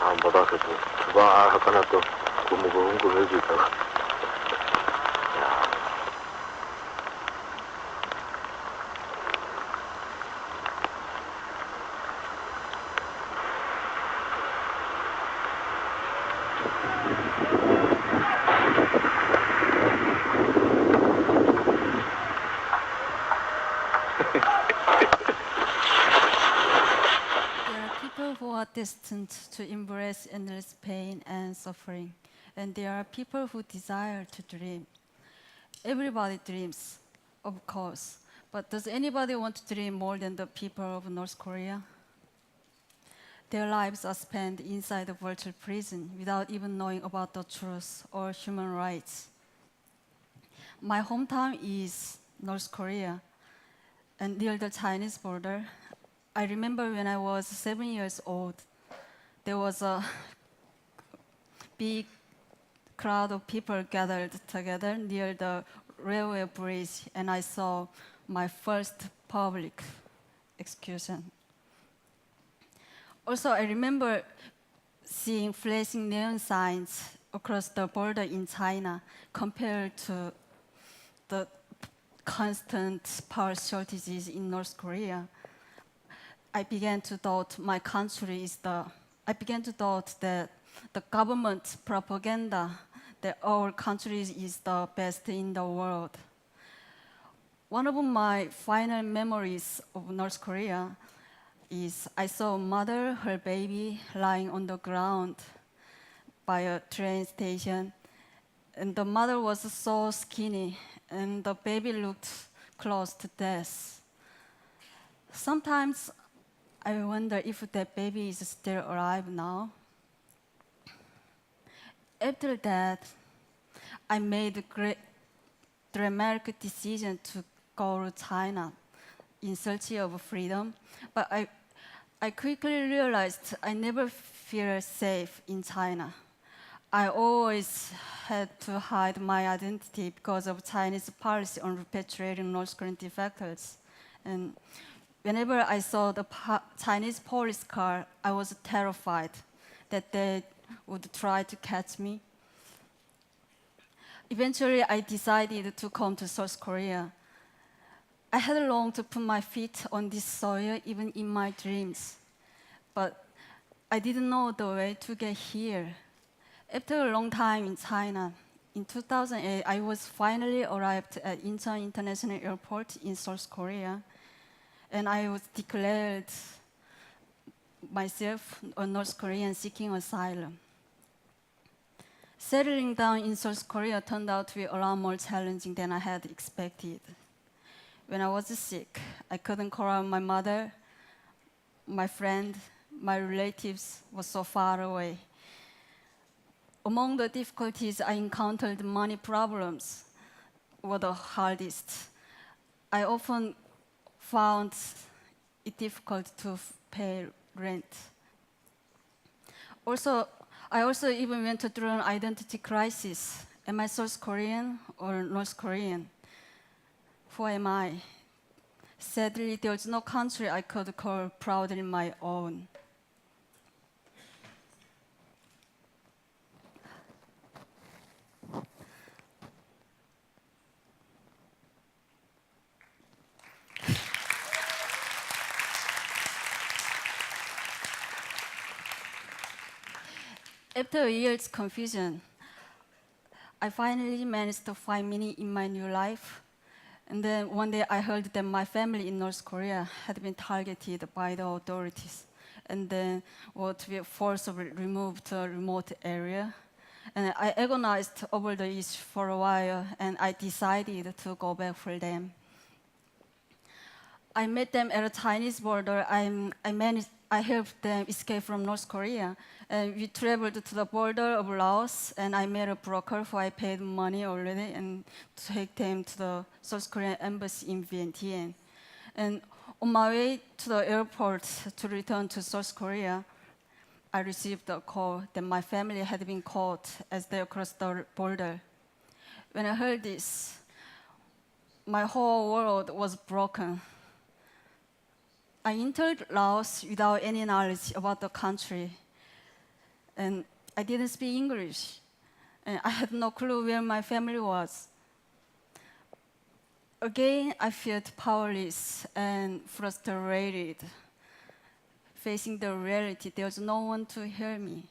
안 받아서 두바 하거나 또 무거운 거 해주다가 야. People who are destined to embrace endless pain and suffering, and there are people who desire to dream. Everybody dreams, of course, but does anybody want to dream more than the people of North Korea? Their lives are spent inside a virtual prison without even knowing about the truth or human rights. My hometown is North Korea, and near the Chinese border. I remember when I was 7 years old, there was a big crowd of people gathered together near the railway bridge, and I saw my first public execution. Also, I remember seeing flashing neon signs across the border in China compared to the constant power shortages in North Korea. I began to doubt that the government propaganda that our country is the best in the world. One of my final memories of North Korea is I saw a mother, her baby lying on the ground by a train station. And the mother was so skinny, and the baby looked close to death. Sometimes I wonder if that baby is still alive now. After that, I made a great dramatic decision to go to China in search of freedom, but I quickly realized I never feel safe in China. I always had to hide my identity because of Chinese policy on repatriating North Korean defectors. And whenever I saw the Chinese police car, I was terrified that they would try to catch me. Eventually, I decided to come to South Korea. I had longed to put my feet on this soil even in my dreams, but I didn't know the way to get here. After a long time in China, in 2008, I was finally arrived at Incheon International Airport in South Korea, and I was declared myself a North Korean seeking asylum. Settling down in South Korea turned out to be a lot more challenging than I had expected. When I was sick, I couldn't call out my mother, my friend, my relatives were so far away. Among the difficulties I encountered, money problems were the hardest. I often found it difficult to pay rent. I also even went through an identity crisis. Am I South Korean or North Korean? Who am I? Sadly, there's no country I could call proudly my own. After a year's confusion, I finally managed to find meaning in my new life. And then one day I heard that my family in North Korea had been targeted by the authorities and then were to be forcibly removed to a remote area. And I agonized over the issue for a while, and I decided to go back for them. I met them at a Chinese border. I helped them escape from North Korea. And we traveled to the border of Laos, and I met a broker who I paid money already and to take them to the South Korean embassy in Vientiane. And on my way to the airport to return to South Korea, I received a call that my family had been caught as they crossed the border. When I heard this, my whole world was broken. I entered Laos without any knowledge about the country. and I didn't speak English, and I had no clue where my family was. Again, I felt powerless and frustrated. Facing the reality, there was no one to hear me.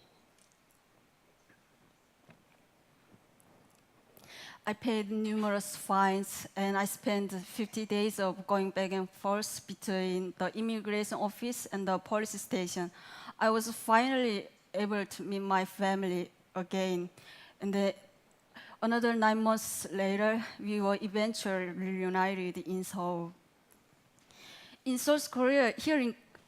I paid numerous fines, and I spent 50 days of going back and forth between the immigration office and the police station. I was finally able to meet my family again. And another 9 months later, we were eventually reunited in Seoul. In South Korea,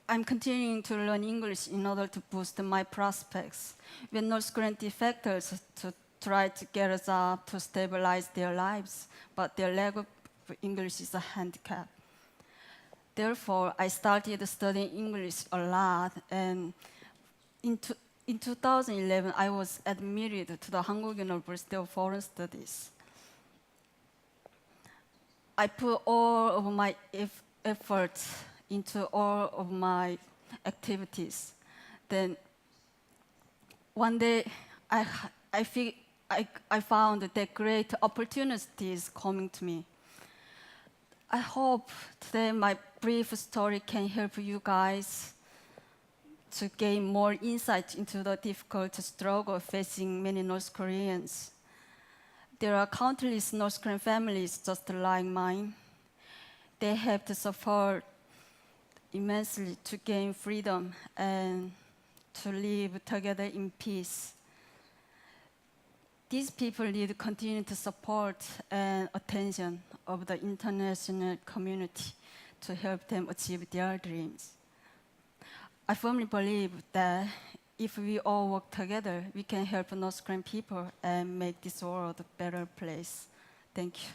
I'm continuing to learn English in order to boost my prospects. When North Korean defectors to try to get a job to stabilize their lives, but their lack of English is a handicap. Therefore, I started studying English a lot, and in 2011, I was admitted to the Hankuk University of Foreign Studies. I put all of my efforts into all of my activities. Then one day, I found that great opportunities coming to me. I hope today my brief story can help you guys to gain more insight into the difficult struggle facing many North Koreans. There are countless North Korean families just like mine. They have to suffer immensely to gain freedom and to live together in peace. These people need continued support and attention of the international community to help them achieve their dreams. I firmly believe that if we all work together, we can help North Korean people and make this world a better place. Thank you.